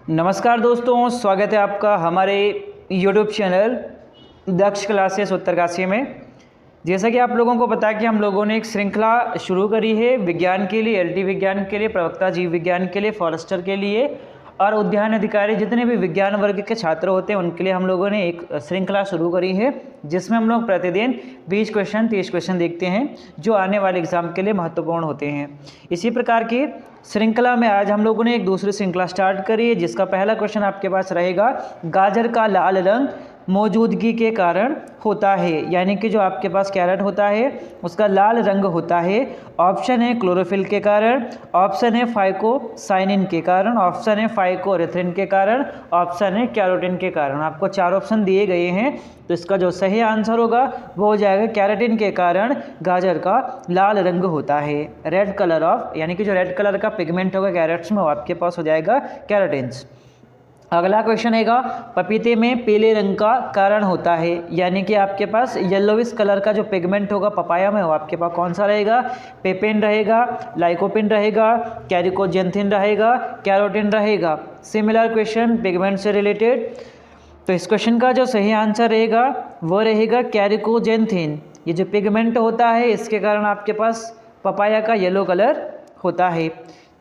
नमस्कार दोस्तों, स्वागत है आपका हमारे यूट्यूब चैनल दक्ष क्लासेस उत्तरकाशी में। जैसा कि आप लोगों को पता है कि हम लोगों ने एक श्रृंखला शुरू करी है विज्ञान के लिए, एलटी विज्ञान के लिए, प्रवक्ता जीव विज्ञान के लिए, फॉरेस्टर के लिए और उद्यान अधिकारी, जितने भी विज्ञान वर्ग के छात्र होते हैं उनके लिए हम लोगों ने एक श्रृंखला शुरू करी है जिसमें हम लोग प्रतिदिन 20 क्वेश्चन 30 क्वेश्चन देखते हैं जो आने वाले एग्जाम के लिए महत्वपूर्ण होते हैं। इसी प्रकार की श्रृंखला में आज हम लोगों ने एक दूसरी श्रृंखला स्टार्ट करी है जिसका पहला क्वेश्चन आपके पास रहेगा, गाजर का लाल रंग मौजूदगी के कारण होता है। यानी कि जो आपके पास कैरेट होता है उसका लाल रंग होता है। ऑप्शन है क्लोरोफिल के कारण, ऑप्शन है फाइकोसाइनिन के कारण, ऑप्शन है फाइकोरेथ्रिन के कारण, ऑप्शन है कैरोटीन के कारण। आपको 4 ऑप्शन दिए गए हैं तो इसका जो सही आंसर होगा वो हो जाएगा कैरोटीन के कारण गाजर का लाल रंग होता है। रेड कलर ऑफ, यानी कि जो रेड कलर का पिगमेंट होगा कैरेट्स में वो आपके पास हो जाएगा कैरोटीन्स। अगला क्वेश्चन हैगा, पपीते में पीले रंग का कारण होता है। यानी कि आपके पास येलोविश कलर का जो पिगमेंट होगा पपाया में वो आपके पास कौन सा रहेगा? पेपेन रहेगा, लाइकोपिन रहेगा, कैरिकोजेंथिन रहेगा, कैरोटीन रहेगा। सिमिलर क्वेश्चन पिगमेंट से रिलेटेड, तो इस क्वेश्चन का जो सही आंसर रहेगा वो रहेगा कैरिकोजेंथिन। ये जो पिगमेंट होता है इसके कारण आपके पास पपाया का येलो कलर होता है।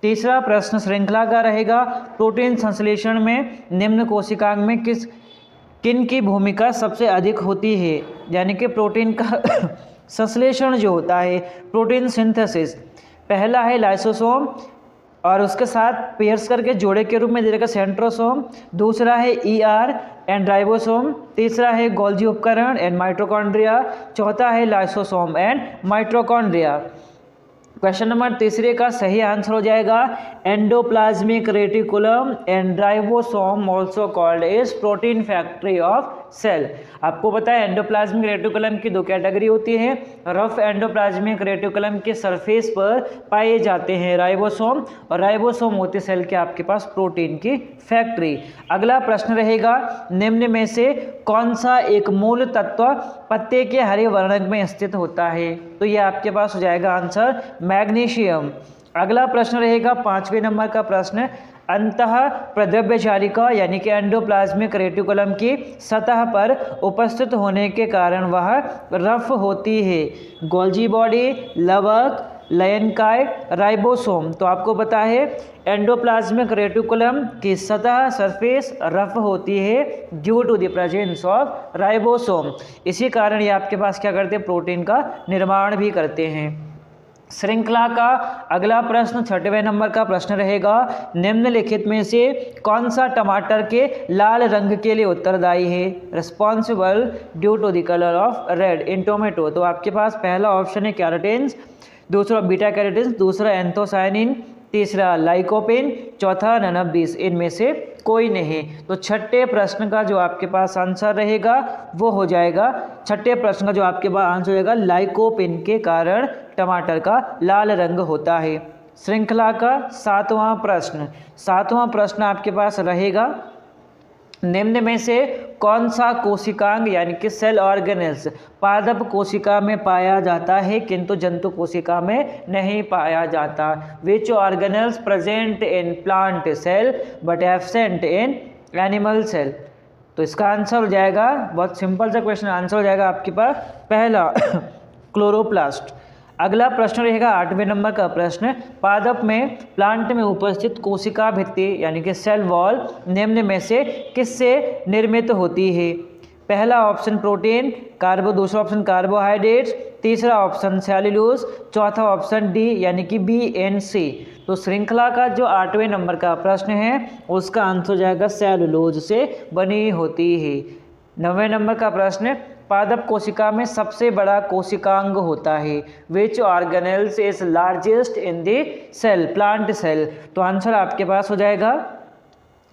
तीसरा प्रश्न श्रृंखला का रहेगा, प्रोटीन संश्लेषण में निम्न कोशिकांग में किन की भूमिका सबसे अधिक होती है? यानी कि प्रोटीन का संश्लेषण जो होता है, प्रोटीन सिंथेसिस, पहला है लाइसोसोम और उसके साथ पेयर्स करके जोड़े के रूप में दे देगा सेंट्रोसोम, दूसरा है ईआर एंड राइबोसोम, तीसरा है गोल्जी उपकरण एंड माइटोकॉन्ड्रिया, चौथा है lysosome and mitochondria. Question number तीसरे का सही आंसर हो जाएगा endoplasmic reticulum and ribosome also called as protein factory of cell. आपको पता है एंडोप्लाज्मिक रेटिकुलम की 2 कैटेगरी होती है। रफ एंडोप्लाज्मिक रेटिकुलम के सरफेस पर पाए जाते हैं राइबोसोम, और राइबोसोम होते सेल के आपके पास प्रोटीन की फैक्ट्री। अगला प्रश्न रहेगा, निम्न में से कौन सा एक मूल तत्व पत्ते के हरे वर्णक में स्थित होता है? तो ये आपके पास हो जाएगा आंसर मैग्नीशियम। अगला प्रश्न रहेगा 5वें नंबर का प्रश्न, अंतः प्रद्रव्यचारिका यानी कि एंडोप्लाज्मिक रेटिकुलम की सतह पर उपस्थित होने के कारण वह रफ होती है। गोल्जी बॉडी, लवक, लयनकाइट, राइबोसोम। तो आपको पता है एंडोप्लाज्मिक रेटिकुलम की सतह सरफेस रफ होती है due to the presence of ribosome. इसी कारण ये आपके पास क्या करते हैं, प्रोटीन का निर्माण भी करते हैं। श्रृंखला का अगला प्रश्न 6वें नंबर का प्रश्न रहेगा, निम्नलिखित में से कौन सा टमाटर के लाल रंग के लिए उत्तरदायी है? Responsible due to the colour of red in tomato. तो आपके पास पहला ऑप्शन है कैरोटीन्स, दूसरा बीटा कैरोटीन्स, दूसरा एंथोसायनिन, तीसरा लाइकोपिन, चौथा नन ऑफ दिस, इनमें से कोई नहीं। तो छठे प्रश्न का जो आपके पास आंसर रहेगा वो हो जाएगा, छठे प्रश्न का जो आपके पास आंसर रहेगा लाइकोपिन के कारण टमाटर का लाल रंग होता है। श्रृंखला का 7वां प्रश्न आपके पास रहेगा, निम्न में से कौन सा कोशिकांग यानी कि सेल ऑर्गेनेल्स पादप कोशिका में पाया जाता है किंतु जंतु कोशिका में नहीं पाया जाता? Which organelles present in plant cell but absent in animal cell? तो इसका आंसर हो जाएगा, बहुत सिंपल सा क्वेश्चन, आंसर हो जाएगा आपके पास पहला क्लोरोप्लास्ट। अगला प्रश्न रहेगा 8वें नंबर का प्रश्न, पादप में प्लांट में उपस्थित कोशिका भित्ति यानी कि सेल वॉल निम्न में से किससे निर्मित होती है? पहला ऑप्शन प्रोटीन, दूसरा ऑप्शन कार्बोहाइड्रेट्स, तीसरा ऑप्शन सेल्यूलोज, चौथा ऑप्शन डी यानी कि BNC। तो श्रृंखला का जो 8वें नंबर का प्रश्न है उसका आंसर हो जाएगा सेल्यूलोज से बनी होती है। 9वें नंबर का प्रश्न, पादप कोशिका में सबसे बड़ा कोशिकांग होता है? Which organelles is largest in the cell, plant cell? तो आंसर आपके पास हो जाएगा,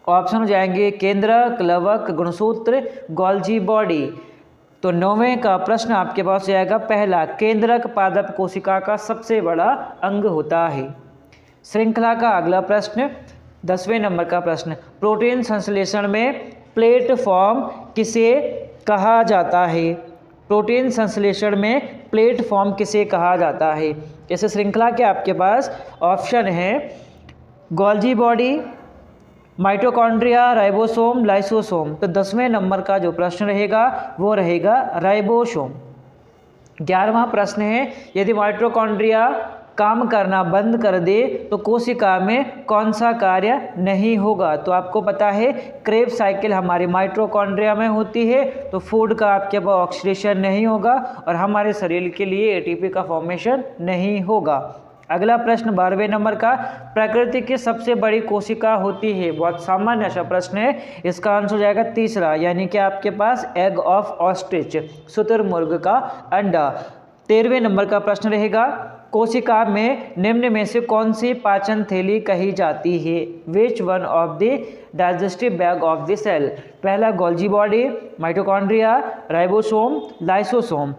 ऑप्शन हो जाएंगे केंद्रक, लवक, गुणसूत्र, गोल्जी बॉडी। तो 9वें का प्रश्न आपके पास हो जाएगा पहला, केंद्रक पादप कोशिका का सबसे बड़ा अंग होता है। श्रृंखला का अगला प्रश्न 10वें नंबर का प्रश्न, प्रोटीन संश्लेषण में प्लेटफॉर्म किसे कहा जाता है? प्रोटीन संश्लेषण में प्लेटफॉर्म किसे कहा जाता है? इस श्रृंखला के आपके पास ऑप्शन है Golgi body, mitochondria, ribosome, lysosome. तो 10वें नंबर का जो प्रश्न रहेगा वो रहेगा राइबोसोम। 11वां प्रश्न है, यदि माइटोकॉन्ड्रिया काम करना बंद कर दे तो कोशिका में कौन सा कार्य नहीं होगा? तो आपको पता है क्रेब साइकिल हमारे माइटोकॉन्ड्रिया में होती है, तो फूड का आपके पास ऑक्सीडेशन नहीं होगा और हमारे शरीर के लिए एटीपी का फॉर्मेशन नहीं होगा। अगला प्रश्न 12वें नंबर का, प्रकृति की सबसे बड़ी कोशिका होती है? बहुत सामान्य सा प्रश्न है, इसका आंसर हो जाएगा तीसरा, यानी कि आपके पास एग ऑफ ऑस्ट्रिच, शुतुरमुर्ग का अंडा। 13वें नंबर का प्रश्न रहेगा, कोशिका में निम्न में से कौन सी पाचन थैली कही जाती है? Which one of the digestive bag of the cell? पहला Golgi body, mitochondria, ribosome, lysosome.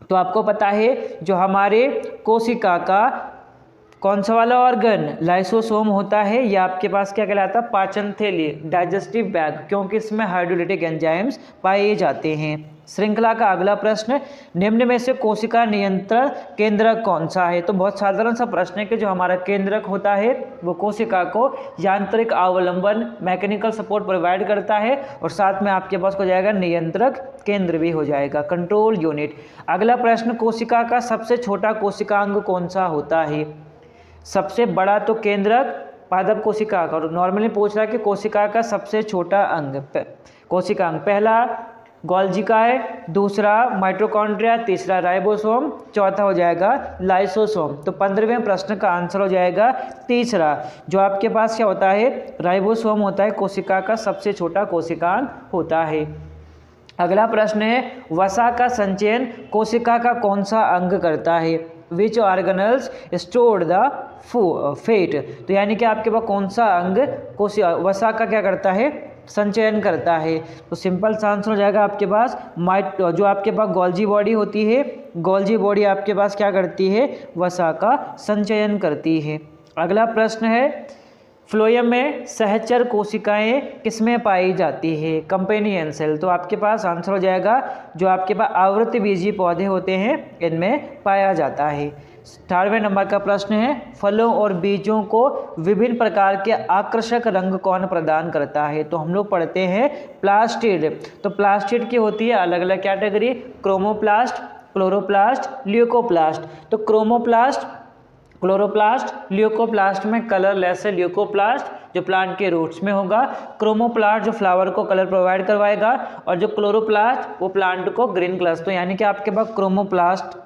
तो आपको पता है जो हमारे कोशिका का कौन सा वाला ऑर्गन लाइसोसोम होता है, ये आपके पास क्या कहलाता है? पाचन थैली, डाइजेस्टिव बैग, क्योंकि इसमें हाइड्रोलिटिक एंजाइम्स पाए जाते हैं। श्रृंखला का अगला प्रश्न, निम्न में से कोशिका नियंत्रण केंद्रक कौन सा है? तो बहुत साधारण सा प्रश्न है कि जो हमारा केंद्रक होता है वो कोशिका को यांत्रिक अवलंबन, मैकेनिकल सपोर्ट प्रोवाइड करता है और साथ में आपके पास हो जाएगा नियंत्रक केंद्र भी हो जाएगा, कंट्रोल यूनिट। अगला प्रश्न, कोशिका का सबसे छोटा कोशिकांग कौन सा होता है? सबसे बड़ा तो केंद्रक, पादप कोशिका का, और नॉर्मली पूछ रहा है कि कोशिका का सबसे छोटा अंग कोशिकांग, पहला गोल्जी का है, दूसरा माइटोकॉन्ड्रिया, तीसरा राइबोसोम, चौथा हो जाएगा लाइसोसोम। तो 15वें प्रश्न का आंसर हो जाएगा तीसरा, जो आपके पास क्या होता है? राइबोसोम होता है, कोशिका का सबसे छोटा कोशिकांग होता है। अगला प्रश्न है, वसा का संचयन कोशिका का कौन सा अंग करता है? Which organelles store the fat? तो यानी कि आपके पास कौन सा अंग वसा का क्या करता है? संचयन करता है। तो सिंपल सा आंसर हो जाएगा आपके पास जो आपके पास गोल्जी बॉडी होती है, गोल्जी बॉडी आपके पास क्या करती है? वसा का संचयन करती है। अगला प्रश्न है, फ्लोएम में सहचर कोशिकाएं किसमें पाई जाती है? Companion cell. तो आपके पास आंसर हो जाएगा जो आपके पास आवृतबीजी पौधे होते हैं इनमें पाया जाता है। 18वें नंबर का प्रश्न है, फलों और बीजों को विभिन्न प्रकार के आकर्षक रंग कौन प्रदान करता है? तो हम लोग पढ़ते हैं प्लास्टिड। तो प्लास्टिड की होती है अलग अलग कैटेगरी, क्रोमोप्लास्ट, क्लोरोप्लास्ट, ल्यूकोप्लास्ट। तो क्रोमोप्लास्ट, क्लोरोप्लास्ट, ल्यूकोप्लास्ट में कलरलेस है ल्यूकोप्लास्ट, जो प्लांट के रूट्स में होगा। क्रोमोप्लास्ट जो फ्लावर को कलर प्रोवाइड करवाएगा, और जो क्लोरोप्लास्ट वो प्लांट को ग्रीन कलर। तो यानी कि आपके पास क्रोमोप्लास्ट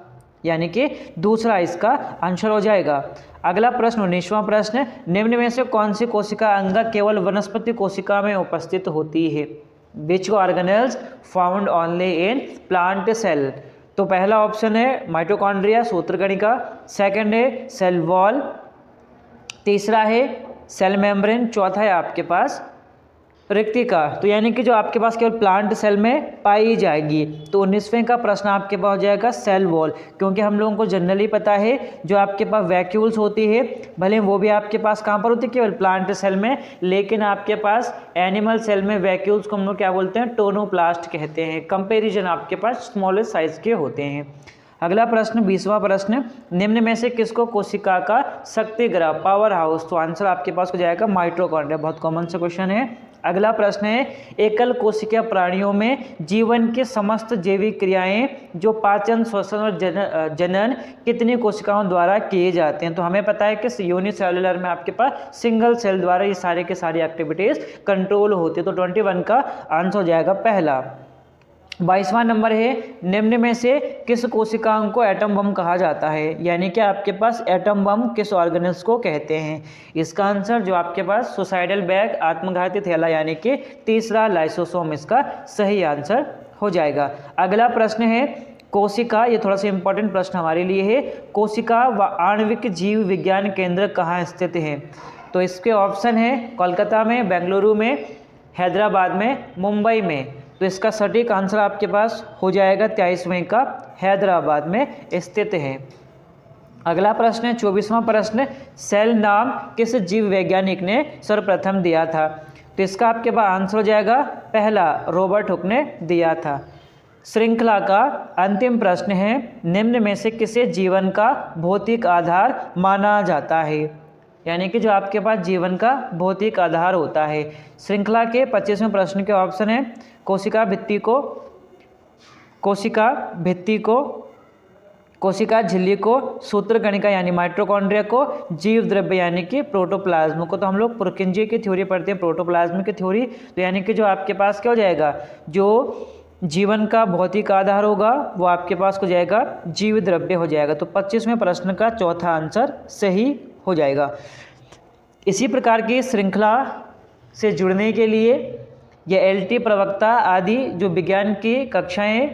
यानी कि दूसरा इसका आंसर हो जाएगा। अगला प्रश्न 19वां प्रश्न, निम्न में से कौन सी कोशिका अंग केवल वनस्पति कोशिका में उपस्थित होती है? Which organelles found only in plant cell? तो पहला ऑप्शन है माइटोकॉन्ड्रिया, सूत्रकणिका, सेकंड है सेल वॉल, तीसरा है सेल मेम्ब्रेन, चौथा है आपके पास रिक्तिका। तो यानी कि जो आपके पास केवल प्लांट सेल में पाई जाएगी। तो 19वें का प्रश्न आपके पास हो जाएगा सेल वॉल, क्योंकि हम लोगों को जनरली पता है जो आपके पास वैक्यूल्स होती है, भले वो भी आपके पास कहाँ पर होती है? केवल प्लांट सेल में, लेकिन आपके पास एनिमल सेल में वैक्यूल्स को हम लोग क्या बोलते हैं? टोनोप्लास्ट कहते हैं। कंपेरिजन आपके पास स्मॉलेस्ट साइज के होते हैं। अगला प्रश्न 20वां प्रश्न, निम्न में से किसको कोशिका का शक्तिग्रह, पावर हाउस? तो आंसर आपके पास हो जाएगा माइटोकॉन्ड्रिया। बहुत कॉमन सा क्वेश्चन है। अगला प्रश्न है, एकल कोशिकीय प्राणियों में जीवन के समस्त जैविक क्रियाएं जो पाचन, श्वसन और जनन कितनी कोशिकाओं द्वारा किए जाते हैं? तो हमें पता है कि यूनिसेलुलर में आपके पास सिंगल सेल द्वारा ये सारे के सारी एक्टिविटीज कंट्रोल होती है। तो 21 का आंसर हो जाएगा पहला। 22वां नंबर है, निम्न में से किस कोशिकांग को एटम बम कहा जाता है? यानी कि आपके पास एटम बम किस ऑर्गेनल्स को कहते हैं? इसका आंसर जो आपके पास सुसाइडल बैग, आत्मघाती थैला, यानी कि तीसरा लाइसोसोम इसका सही आंसर हो जाएगा। अगला प्रश्न है, कोशिका, ये थोड़ा सा इंपॉर्टेंट प्रश्न हमारे लिए है, कोशिका व आणविक जीव विज्ञान केंद्र कहाँ स्थित है? तो इसके ऑप्शन है कोलकाता में, बेंगलुरु में, हैदराबाद में, मुंबई में। तो इसका सटीक आंसर आपके पास हो जाएगा 23वें का, हैदराबाद में स्थित है। अगला प्रश्न है 24वां प्रश्न, सेल नाम किस जीव वैज्ञानिक ने सर्वप्रथम दिया था? तो इसका आपके पास आंसर हो जाएगा पहला, रॉबर्ट हुक ने दिया था। श्रृंखला का अंतिम प्रश्न है, निम्न में से किसे जीवन का भौतिक आधार माना जाता है? यानी कि जो आपके पास जीवन का भौतिक आधार होता है। श्रृंखला के 25वें प्रश्न के ऑप्शन है कोशिका भित्ति को, कोशिका झिल्ली को, सूत्रकणिका यानी माइटोकॉन्ड्रिया को, जीव द्रव्य यानी कि प्रोटोप्लाज्म को। तो हम लोग पुरकिंजी की थ्योरी पढ़ते हैं, प्रोटोप्लाज्म की थ्योरी। तो यानी कि जो आपके पास क्या हो जाएगा, जो जीवन का भौतिक आधार होगा वो आपके पास हो जाएगा जीव द्रव्य हो जाएगा। तो 25वें प्रश्न का चौथा आंसर सही हो जाएगा। इसी प्रकार की श्रृंखला से जुड़ने के लिए या एलटी प्रवक्ता आदि जो विज्ञान की कक्षाएं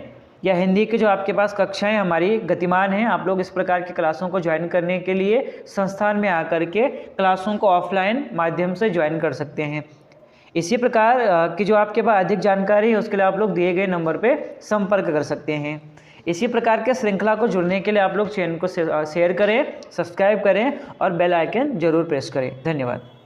या हिंदी की जो आपके पास कक्षाएं हमारी गतिमान हैं, आप लोग इस प्रकार की क्लासों को ज्वाइन करने के लिए संस्थान में आकर के क्लासों को ऑफलाइन माध्यम से ज्वाइन कर सकते हैं। इसी प्रकार की जो आपके पास अधिक जानकारी है उसके लिए आप लोग दिए गए नंबर पे संपर्क कर सकते हैं। इसी प्रकार के श्रृंखला को जुड़ने के लिए आप लोग चैनल को शेयर करें, सब्सक्राइब करें और बेल आइकन जरूर प्रेस करें। धन्यवाद।